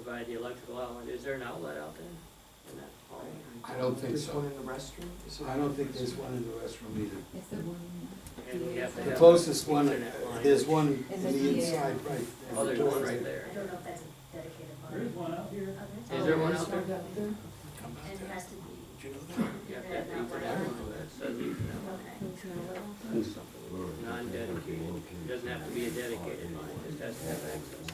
provide the electrical outlet. Is there an outlet out there in that hall? I don't think There's so. one in the restroom? Is there I don't think there's one in the restroom either. Is there one? And we have to The have closest one, Ethernet line, there's which- one In in the the DA. inside, right. Oh, there's one right I there. don't know if that's a dedicated line. There is one out here. Is there one out there? And it has to be. You have to have Ethernet line that says Ethernet line. That's something non-dedicated. It doesn't have to be a dedicated line, it just has to have access.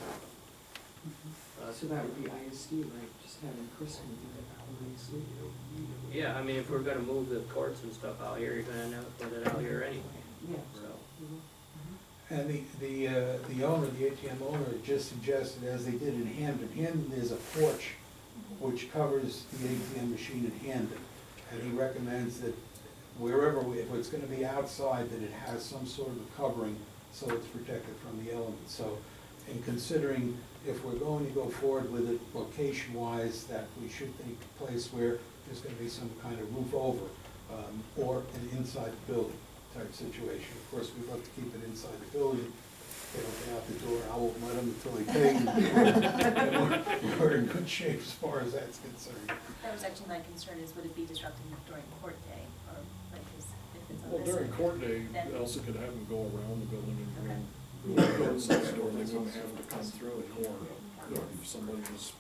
So that would be ISD, right, just having Chris can do it out of ISD. Yeah, I mean, if we're gonna move the courts and stuff out here, you're gonna end up with it out here anyway, Yeah. so. And the owner, the ATM owner, just suggested, as they did in Hamden, there's a porch which covers the ATM machine in Hamden. And he recommends that wherever, if it's gonna be outside, that it has some sort of a covering so it's protected from the elements. So, in considering if we're going to go forward with it location-wise, that we should think a place where there's gonna be some kind of roof over, or an inside the building type situation. Of course, we'd love to keep it inside the building. They don't get out the door, I won't let them until they pay. And we're in good shape as far as that's concerned. That was actually my concern, is would it be disruptive during court day, or like, if it's on Well, this during side, court day, then- Elsa could have them go around the building and Okay. go inside the door, they wouldn't have to come through it, or if somebody was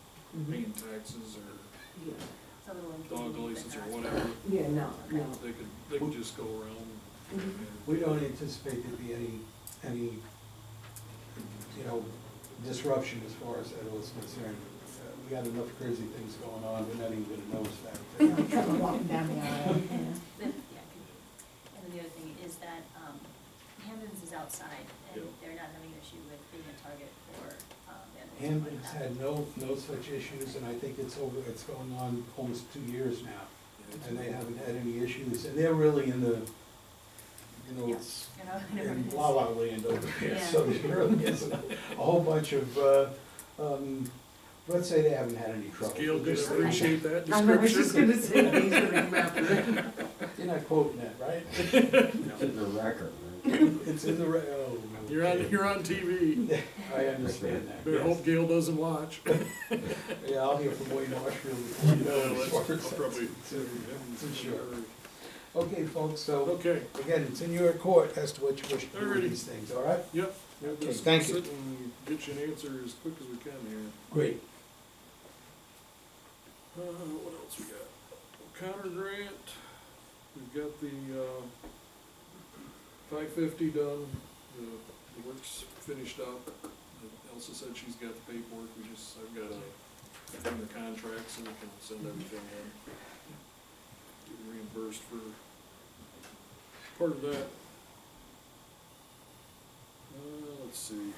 paying taxes or Yeah, It's a little dog inconvenient, license or but not- whatever, yeah, no, no. they could just go around. We don't anticipate there'd be any, you know, disruption as far as that was concerned. We got enough crazy things going on, we're not even gonna notice that. Walking down the aisle. Yeah, and then the other thing is that, Hamden's is outside, and Yeah. they're not having an issue with being a target for, vandalism like Hamden's that. had no such issues, and I think it's going on almost 2 years now, and they haven't had any issues, and they're really in the, you know, Yeah, it's you know, whatever it in is. La La Land over there, Yeah. so there really isn't a whole bunch of, let's say they haven't had any trouble. Gail could Just- appreciate that I was just description. gonna say, these are the map. You're not quoting that, right? It's in the record, right? It's in the, oh, no. You're on TV, I understand that, better yes. hope Gail doesn't watch. Yeah, I'll hear from Wayne Marshfield before you know, Yeah, as far I'll as that's probably- concerned. For sure. Okay, folks, so, Okay, again, it's in your court as to what you wish to do with Alrighty. these things, all right? yep, we'll Okay, just thank you. sit and get you an answer as quick as we can here. Great. What else we got? Counter grant, we've got the, 550 done, the work's finished up. Elsa said she's got the paperwork, I've got to find the contract so we can send everything in. Get reimbursed for part of that. Let's see,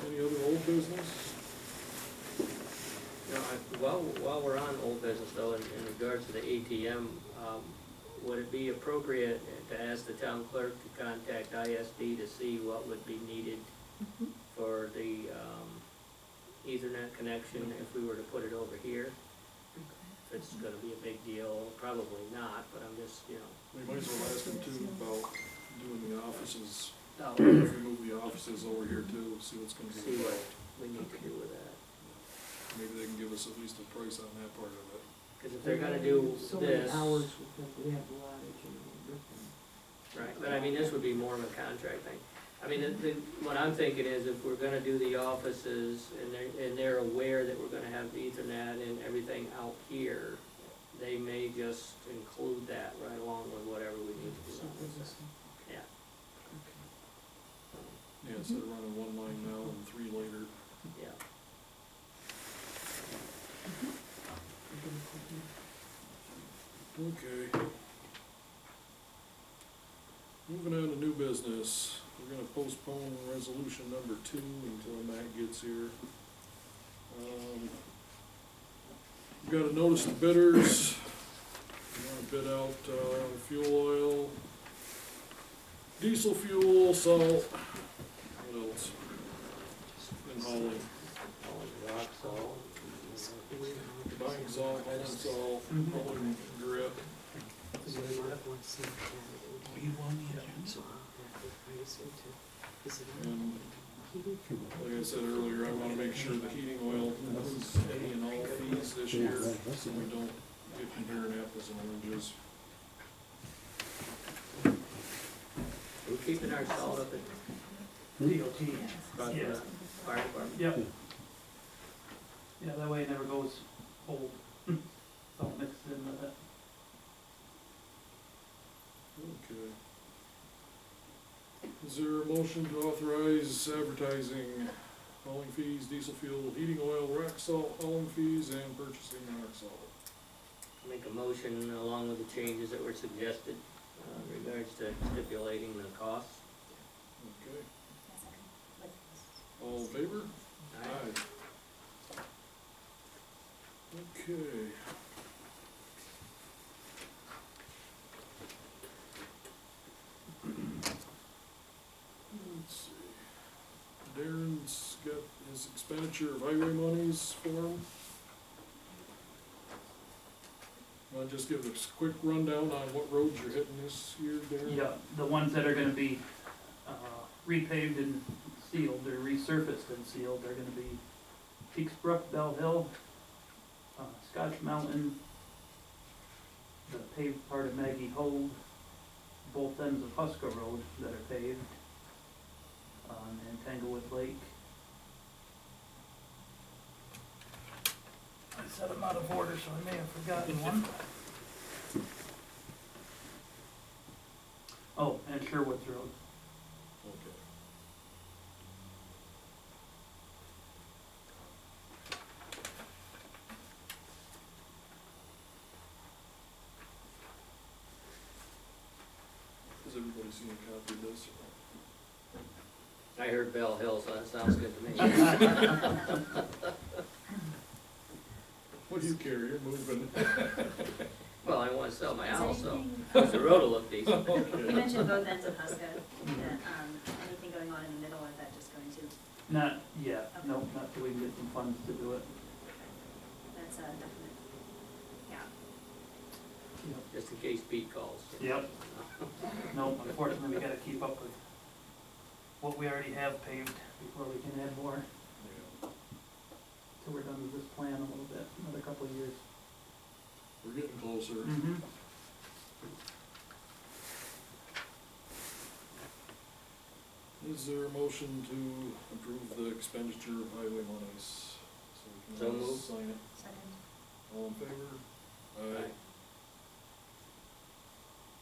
any other old business? You know, while we're on old business though, in regards to the ATM, would it be appropriate to ask the town clerk to contact ISD to see what would be needed for the, Ethernet connection if we were to put it over here? If it's gonna be a big deal, probably not, but I'm just, you know. We might as well ask them too about doing the offices, Oh, if we move the offices over here too, see what's gonna be see what involved. we need to do with that. Maybe they can give us at least a price on that part of it. Cause if they're gonna do So many this, hours with them, we have wattage and everything. right, but I mean, this would be more of a contract thing. I mean, what I'm thinking is if we're gonna do the offices and they're aware that we're gonna have the Ethernet and everything out here, they may just include that right along with whatever we need to do. Yeah. Yeah, instead of running one line now and 3 later. Yeah. Okay. Moving on to new business, we're gonna postpone resolution number 2 until Matt gets here. We've got a notice of bidders. We wanna bid out, fuel oil, diesel fuel, salt, what else? And hauling, Rock salt. buying salt, hauling salt, hauling grit. And like I said earlier, I wanna make sure the heating oil, any and all fees this year, so we don't get comparing apples and oranges. We're keeping our salt up at DOT. across Yeah. the fire department. Yep. Yeah, that way it never goes old. Don't mix it in with it. Okay. Is there a motion to authorize advertising, hauling fees, diesel fuel, heating oil, rock salt, hauling fees, and purchasing rock salt? Make a motion along with the changes that were suggested, in regards to stipulating the costs. Okay, A second, with all in favor? Aye. Okay. Let's see. Darren's got his expenditure of highway monies form. I'll just give us a quick rundown on what roads you're hitting this year, Darren? Yeah, the ones that are gonna be, repaved and sealed, or resurfaced and sealed, are gonna be Peaks Brook, Bell Hill, Scotch Mountain, the paved part of Maggie Hold, both ends of Husker Road that are paved, and Tanglewood Lake. I said I'm out of order, so I may have forgotten one. Oh, and Sherwood's Road. Okay. Has everybody seen a copy of this? I heard Bell Hill, so that sounds good to me. What do you care, you're moving. Well, I wanna sell my Is house, so anything- the road will look decent. You mentioned both ends of Huska, anything going on in the middle, or is that just going to, Not yet, nope, not till we can get some funds to do it. that's a definite, yeah. Just in case Pete calls. Yep. No, unfortunately, we gotta keep up with what we already have paved before we can add more. Yeah. So we're done with this plan a little bit, another couple of years. We're getting closer. Mm-hmm. Is there a motion to approve the expenditure of highway monies? We So can all moved. sign it. Second, All in favor? Aye.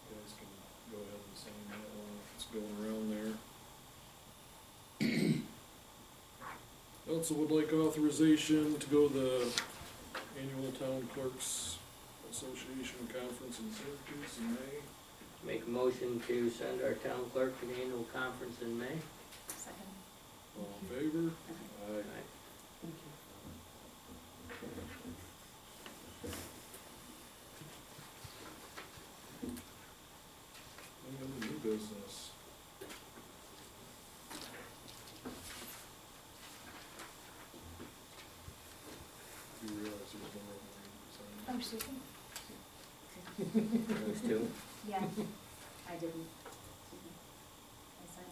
You guys can go ahead and sign that one if it's going around there. Also would like authorization to go to the annual Town Clerks Association Conference in Syracuse in May. Make a motion to send our town clerk to the annual conference in May. second. All in favor? Aye. Aye. Thank you. Any other new business? You realize there's no other Oh, Susan? Those two. Yeah, I didn't. I signed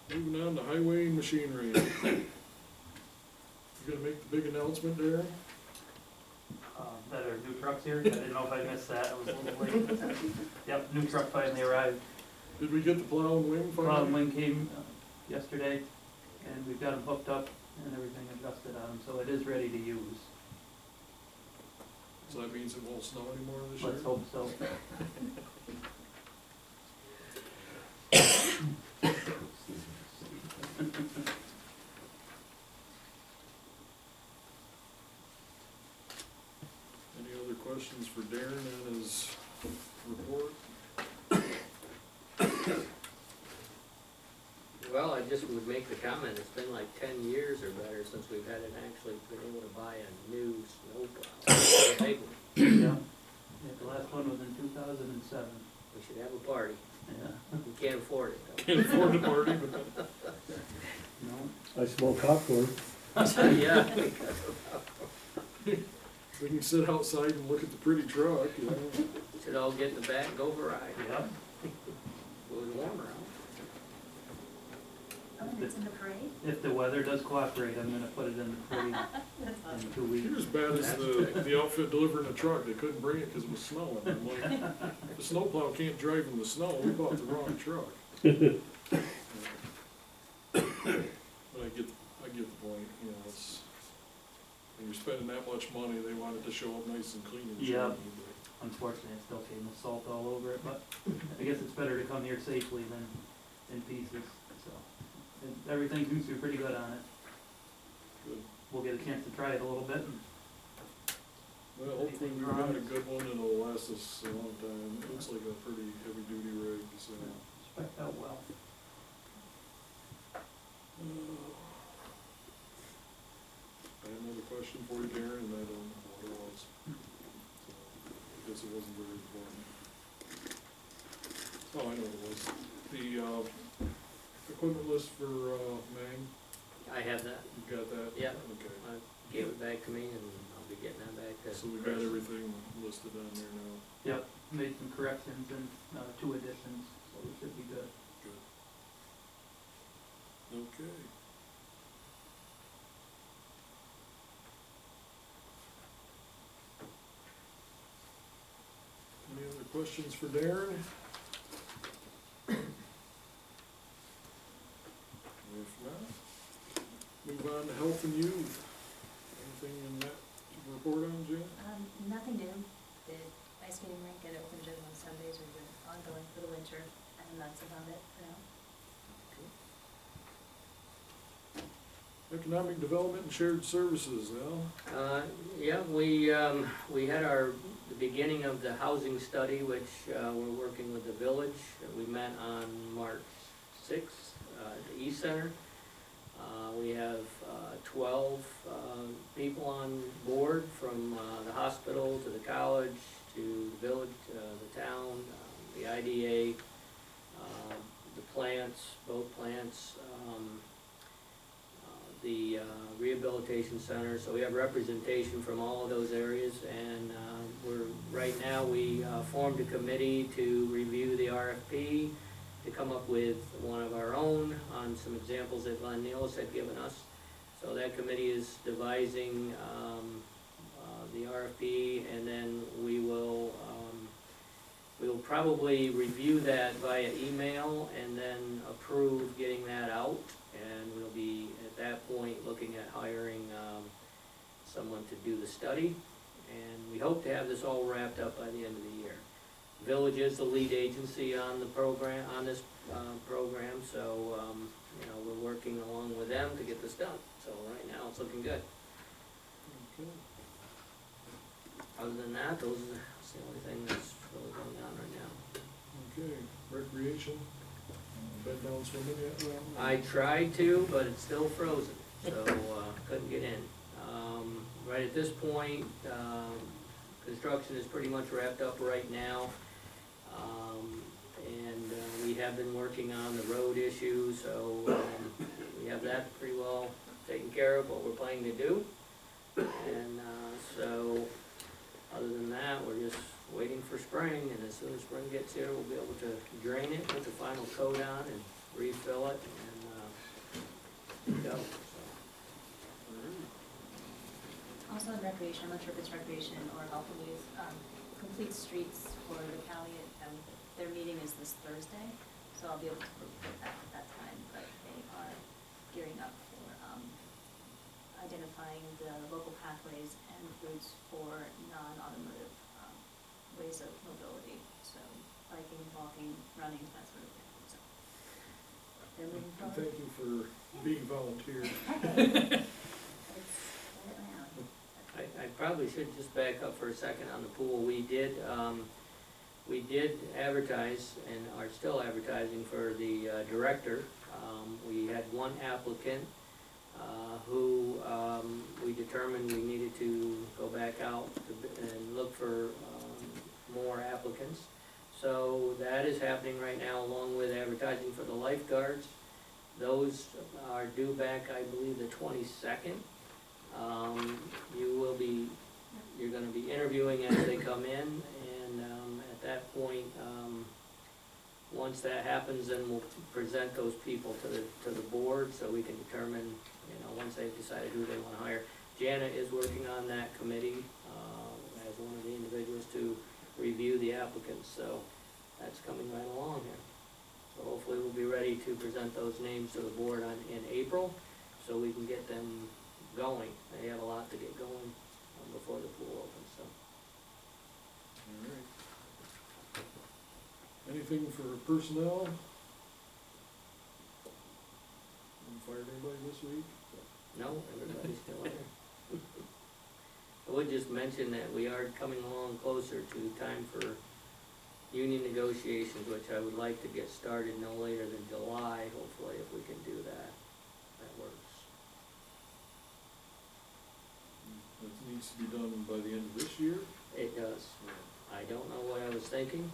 it Moving on to highway machinery. You gonna make the big announcement there? That are new trucks here, I didn't know if I missed that, I was a little late. Yep, new truck finally arrived. Did we get the plow and wing finally? Plow and wing came yesterday, and we've got them hooked up and everything adjusted on them, so it is ready to use. So that means it won't snow anymore this year? Let's hope so. Any other questions for Darren and his report? Well, I just would make the comment, it's been like 10 years or better since we've had it actually been able to buy a new snowplow. A big one. Yeah, the last one was in 2007, We should have a party. yeah, We can't afford it though. Can't afford the party, but no, I smoke popcorn. Yeah. we can sit outside and look at the pretty truck, you know? Should all get in the back and go for a ride. yeah, It was warmer out. It's in the parade? If the weather does cooperate, I'm gonna put it in the parade That's awesome. in 2 weeks. You're as bad as the outfit delivering the truck, they couldn't bring it because it was snowing. I'm like, the snowplow can't drive in the snow, we bought the wrong truck. But I get the point, you know, it's, when you're spending that much money, they want it to show up nice and clean and shiny. Yeah. but- Unfortunately, it still came with salt all over it, but I guess it's better to come here safely than in pieces, so. And everything seems to be pretty good on it. Good. We'll get a chance to try it a little bit, and Well, hopefully we've got a good one and it'll last us a long time. It looks like a pretty heavy duty rig, so. spec out well. I had another question for you, Darren, and I don't know what it was. So, I guess it wasn't very important. Oh, I know what it was. The, equipment list for, Mang, I have that, you got that? Yeah. Okay. gave it back to me, and I'll be getting that back to. So we got everything listed on there now. Yep, made some corrections and, 2 additions, so we should be good. Good. Okay. Any other questions for Darren? If not, move on to health and youth. Anything in that to report on, Jen? Nothing new. The ice skating rink at Open Gym on Sundays are good, ongoing for the winter, and that's about it for now. Economic development and shared services, Al? Yeah, we had the beginning of the housing study, which, we're working with the village. We met on March 6th, at the East Center. We have, 12, people on board from, the hospital to the college, to the village, the town, the IDA, the plants, both plants, the rehabilitation center, so we have representation from all of those areas, and right now, we formed a committee to review the RFP, to come up with one of our own on some examples that Glenn Nealis had given us. So that committee is devising the RFP, and then we'll probably review that via email and then approve getting that out. And we'll be, at that point, looking at hiring someone to do the study. And we hope to have this all wrapped up by the end of the year. Village is the lead agency on the program, on this program, so, we're working along with them to get this done. So right now, it's looking good. Okay. Other than that, that's the only thing that's really going on right now. Okay, recreation, been down swimming yet? I tried to, but it's still frozen, so, couldn't get in. Right at this point, construction is pretty much wrapped up right now. And we have been working on the road issue, so, we have that pretty well taken care of, what we're planning to do. And, so, other than that, we're just waiting for spring, and as soon as spring gets here, we'll be able to drain it, put the final coat on, and refill it, and, go, so. Also in recreation, I'm not sure if it's recreation or health and youth, Complete Streets for the county, their meeting is this Thursday, so I'll be able to report that at that time, but they are gearing up for, identifying the local pathways and routes for non-automotive, ways of mobility, so biking, walking, running, that sort of thing, so. They're moving And forward. thank you for being volunteer. It's right now. I probably should just back up for a second on the pool. We did advertise and are still advertising for the director. We had one applicant who we determined we needed to go back out and look for more applicants. So that is happening right now, along with advertising for the lifeguards. Those are due back, I believe, the 22nd. You're gonna be interviewing as they come in, and at that point, once that happens, then we'll present those people to the board, so we can determine, you know, once they've decided who they wanna hire. Janet is working on that committee, as one of the individuals to review the applicants, so that's coming right along here. So hopefully we'll be ready to present those names to the board in April, so we can get them going. They have a lot to get going before the pool opens, so. All right. Anything for personnel? Haven't fired anybody this week? No, everybody's still there. I would just mention that we are coming along closer to time for union negotiations, which I would like to get started no later than July, hopefully, if we can do that. That works. That needs to be done by the end of this year? It does. I don't know what I was thinking.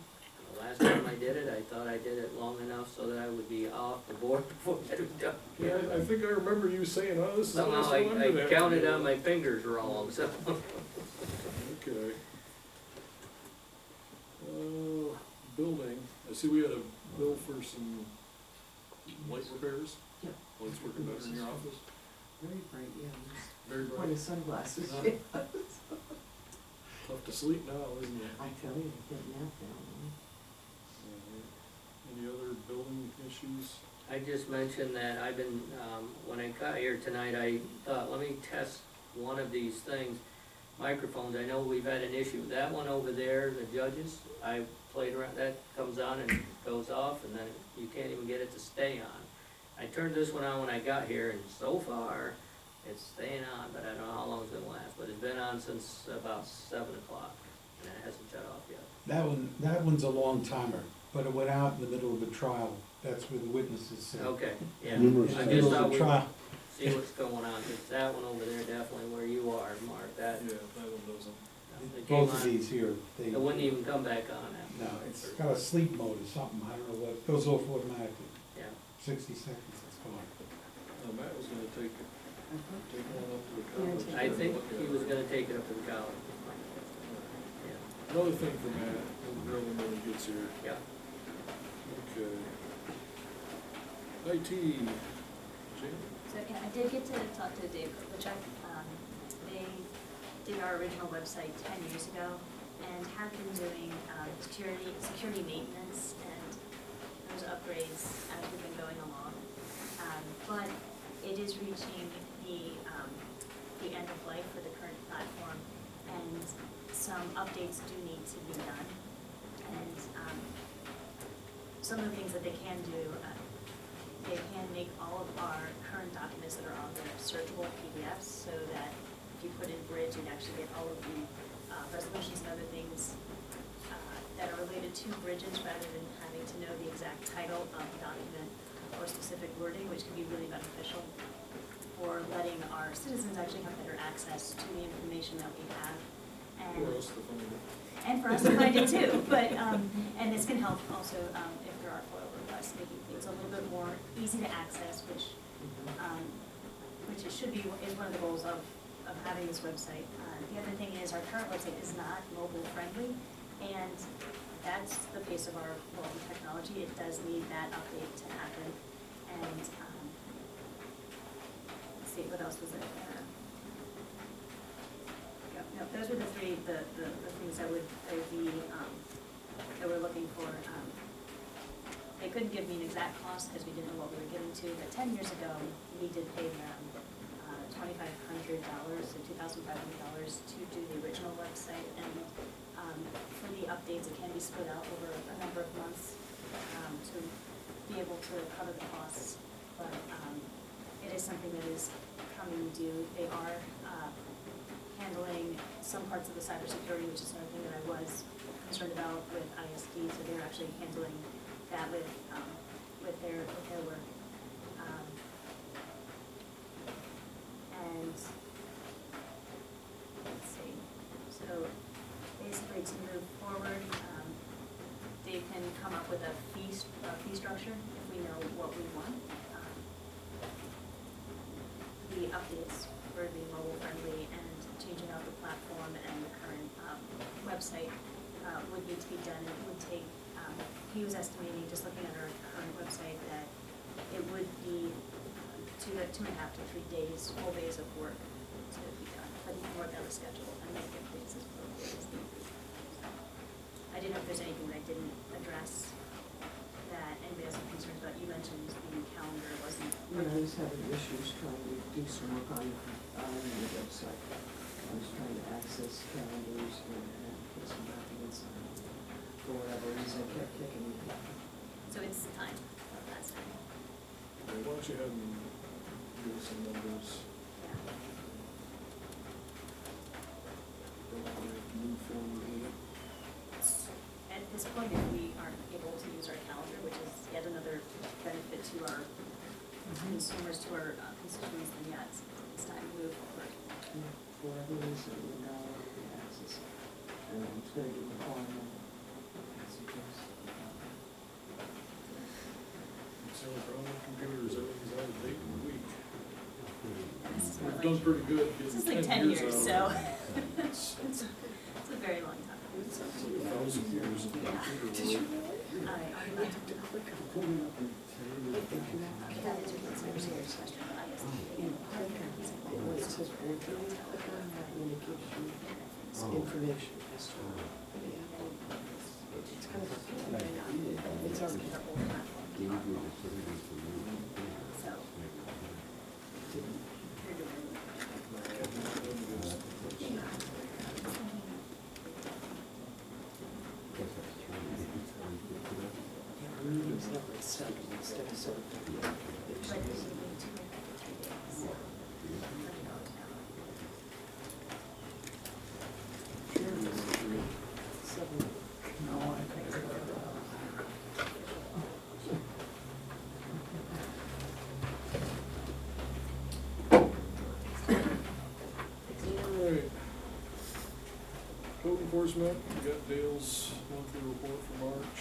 The last time I did it, I thought I did it long enough so that I would be off the board before it was done. Yeah, I think I remember you saying, oh, this is the Somehow last one I'm gonna I have counted to do. on my fingers wrong, so. Okay. Building, I see we had a bill for some light repairs. Yeah. Lights working better in your office? Very bright, yeah. Very Point bright. of sunglasses. Tough to sleep now, isn't it? I tell you, get napped down. Any other building issues? I just mentioned that I've been, when I got here tonight, I thought, let me test one of these things. Microphones, I know we've had an issue. That one over there, the judges, I played around, that comes on and goes off, and then you can't even get it to stay on. I turned this one on when I got here, and so far, it's staying on, but I don't know how long it's gonna last. But it's been on since about 7 o'clock, and it hasn't shut off yet. That one's a long timer, but it went out in the middle of a trial. That's where the witnesses said. Okay, yeah. In Numerous the I middle just of thought the we trial. see what's going on. It's that one over there, definitely where you are, Mark. That, Yeah, that one doesn't. it came Both of on, these here, they, it no, wouldn't even come back on after. it's got a sleep mode or something, I don't know what, it goes off automatically, Yeah. 60 seconds, it's gone. Matt was gonna take one up to the Yeah, college. take I think he was gonna take it up to the college. Yeah. Another thing for Matt, we'll grill him when he gets here. Yeah. Okay. IT, Jane? So, yeah, I did get to talk to Dave Kopichek. They did our original website 10 years ago and have been doing security maintenance and those upgrades as we've been going along. But it is reaching the end of life for the current platform, and some updates do need to be done. And some of the things that they can do, they can make all of our current documents that are on there searchable PDFs, so that if you put in bridge, you'd actually get all of the resolutions and other things that are related to bridges, rather than having to know the exact title of the document or specific wording, which can be really beneficial for letting our citizens actually have better access to the information that we have. And For us to find it. and for us to find it too, but, and this can help also, if there are FOIL requests, making things a little bit more easy to access, which it should be, is one of the goals of having this website. The other thing is, our current website is not mobile friendly, and that's the pace of our world of technology. It does need that update to happen, and, let's see, what else was there? No, those were the three, the things that would be, that we're looking for. They couldn't give me an exact cost because we didn't know what we were getting to, but 10 years ago, we did pay them $2,500 to $2,500 to do the original website, and for the updates, it can be split out over a number of months to be able to cover the costs, but it is something that is coming due. They are handling some parts of the cybersecurity, which is another thing that I was concerned about with ISD, so they're actually handling that with their work. And let's see, so basically to move forward, they can come up with a fee structure if we know what we want. The updates for the mobile friendly and changing out the platform and the current website would need to be done, and it would take he was estimating, just looking at our current website, that it would be 2.5 to 3 days, full days of work to be done, but he can work out a schedule and make it days as full days. I didn't know if there's anything that I didn't address that anybody else has concerns about. You mentioned the calendar wasn't. When I was having issues trying to do some work on the website, I was trying to access calendars and put some documents on it. For whatever reason, I kept kicking me. So it's time, that's time. Okay, why don't you have them give us some numbers? Don't we have to move forward with it? At this point, if we aren't able to use our calendar, which is yet another benefit to our consumers, to our constituents, then yeah, it's time to move forward. For whatever reason, we're not able to access it. And I'm just gonna give them a call and suggest. It's the only problem with computers, everything's out of date in a week. This is more We've done like, pretty good this is getting like 10 years years, out so. of it. It's a very long time. It's like 1,000 years in the Yeah. computer world. I'm not to click on. That is a serious question, but I guess. It says board meeting, click on that and it gives you information as to. It's kind of, it's already. So. Yeah, meetings never set, instead of set. But this would be 2 or 3 days. Seven. No, I think. Alright. Code enforcement, we got Dale's monthly report for March.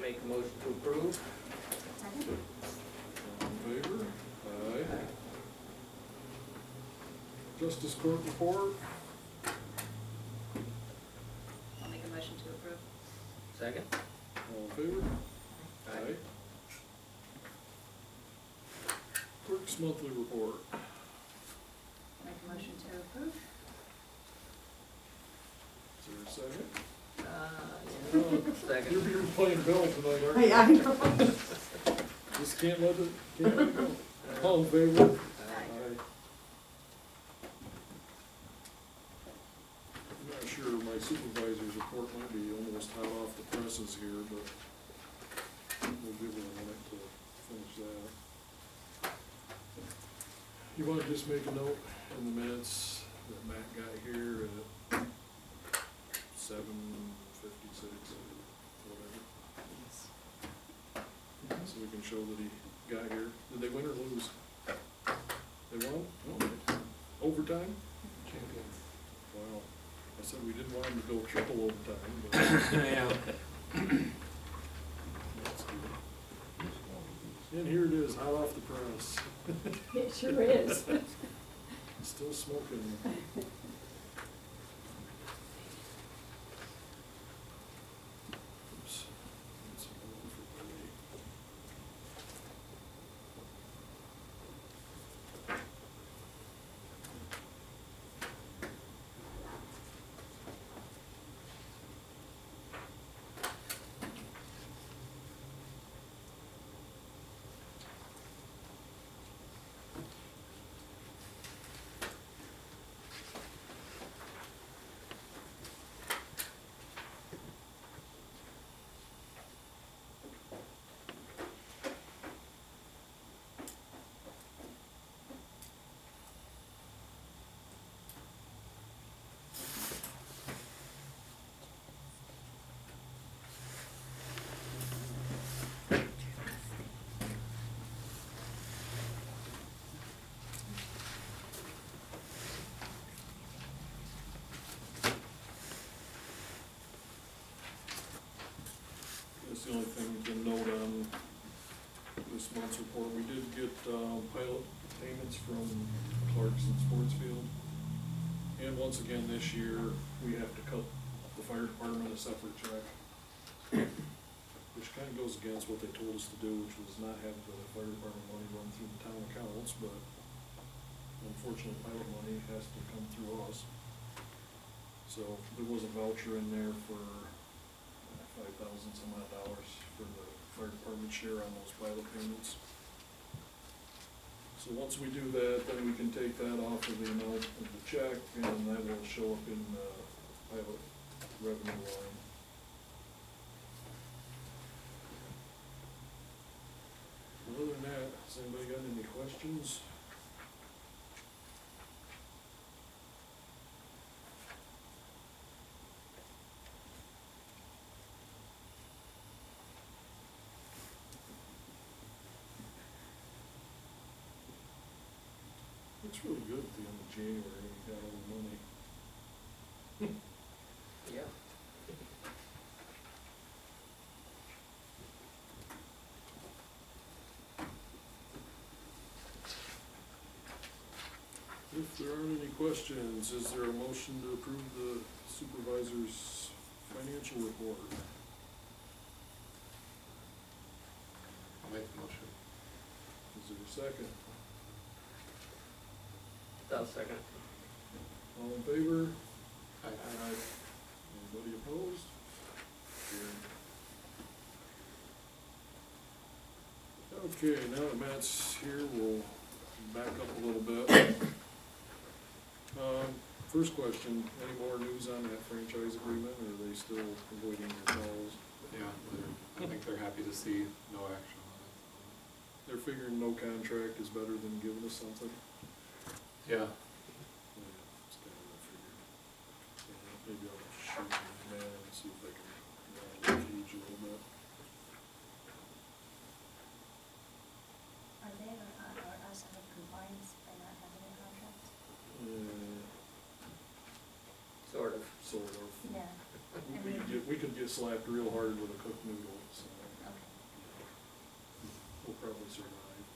Make a motion to approve. Second? All in favor? Aye. Justice Court report, I'll make a motion to approve. Second? all in favor? Aye. Clerk's monthly report. Make a motion to approve. Is there a second? Second. You're playing Bill tonight, aren't you? Hey, I know. Just can't let it go. All in favor? Aye. I'm not sure, my supervisor's report might be almost hot off the presses here, but we'll give her a minute to finish that. You wanna just make a note in the minutes that Matt got here at 7:56, whatever, so we can show that he got here. Did they win or lose? They won? Oh, overtime? Wow. I said we didn't want him to go triple overtime, but Yeah. that's good. And here it is, hot off the press. It sure is. Still smoking. Oops. That's a little for Billy. That's the only thing to note on this month's report. We did get pilot payments from Clark's and Sportsfield. And once again, this year, we have to cut the fire department a separate check. which kinda goes against what they told us to do, which was not have the fire department money run through the town accounts, but unfortunately, pilot money has to come through us. So there was a voucher in there for $5,000 some odd dollars for the fire department share on those pilot payments. So once we do that, then we can take that off of the amount of the check, and that will show up in the pilot revenue line. Other than that, has anybody got any questions? It's really good at the end of January, when you got all the money. Yeah. If there aren't any questions, is there a motion to approve the supervisor's financial report? I'll make the motion. Is there a second? I'll second. All in favor? Aye. Anybody opposed? Carried. Okay, now that Matt's here, we'll back up a little bit. First question, any more news on that franchise agreement, or are they still avoiding your calls? Yeah, I think they're happy to see no action on it. They're figuring no contract is better than giving us something? Yeah, Yeah, it's kind of what I figured. Yeah, maybe I'll shoot them an email and see if I can engage a little bit. Are they or us out of compliance by not having a contract? Sort of. Sort of. Yeah. We could get slapped real hard with a cooked noodle, so Okay. we'll probably survive,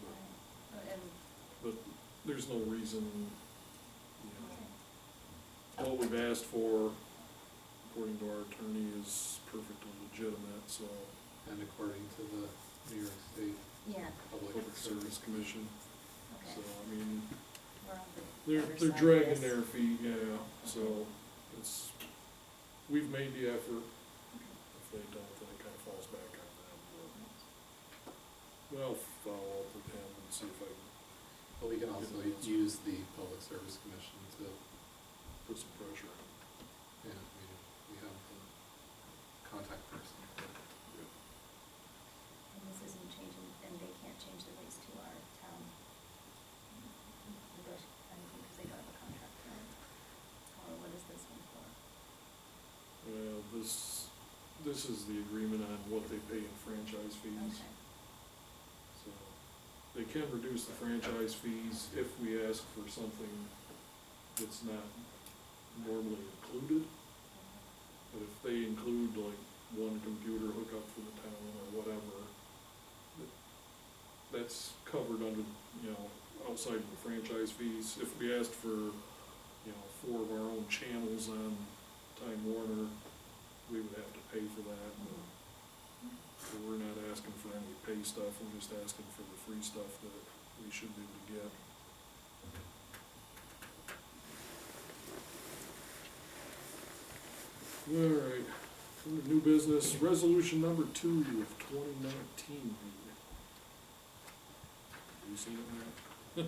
And, but there's no reason, you know. okay. What we've asked for, according to our attorney, is perfectly legitimate, so and according to the New York State Yeah, Public Public Service Commission, okay. so, I mean, We're on the they're other side of dragging this. their feet, yeah, so it's, we've made the effort. If they don't, then it kind of falls back on them, but, well, follow up with him and see if I can But we can also use the Public Service Commission to, put some pressure on him. yeah, we have the contact person. And this isn't changing, and they can't change the rates to our town. Negotiate anything because they don't have a contract, right? Or what is this one for? Well, this is the agreement on what they pay in franchise fees. Okay, So, they can reduce the franchise fees if we ask for something that's not normally included. But if they include like one computer hookup for the town or whatever, that's covered under, you know, outside of the franchise fees. If we asked for, you know, 4 of our own channels on Time Warner, we would have to pay for that. So we're not asking for any pay stuff, we're just asking for the free stuff that we should be able to get. All right, under new business, resolution number 2 of 2019. You seen it, Matt?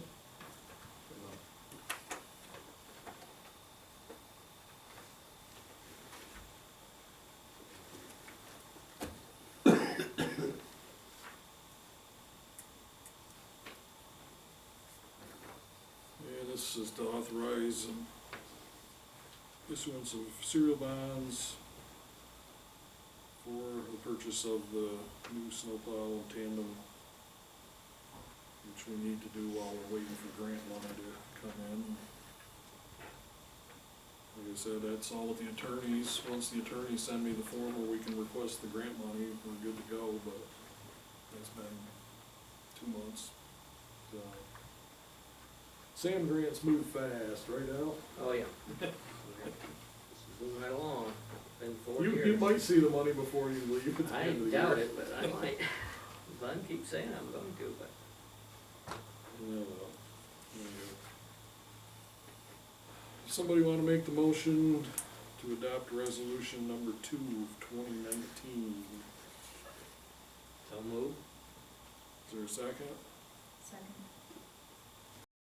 Yeah, this is to authorize issuance of serial bonds for the purchase of the new snowplow and tandem, which we need to do while we're waiting for grant money to come in. Like I said, that's all with the attorneys. Once the attorneys send me the form where we can request the grant money, we're good to go, but it's been 2 months. So, Sam grants move fast, right Al? Oh, yeah. This is moving right along. been 4 You years. might see the money before you leave at the I end of the year. doubt it, but I might. Glenn keeps saying I'm going to, but. Yeah, well, there you go. Somebody wanna make the motion to adopt resolution number 2 of 2019? So move. Is there a second? Second.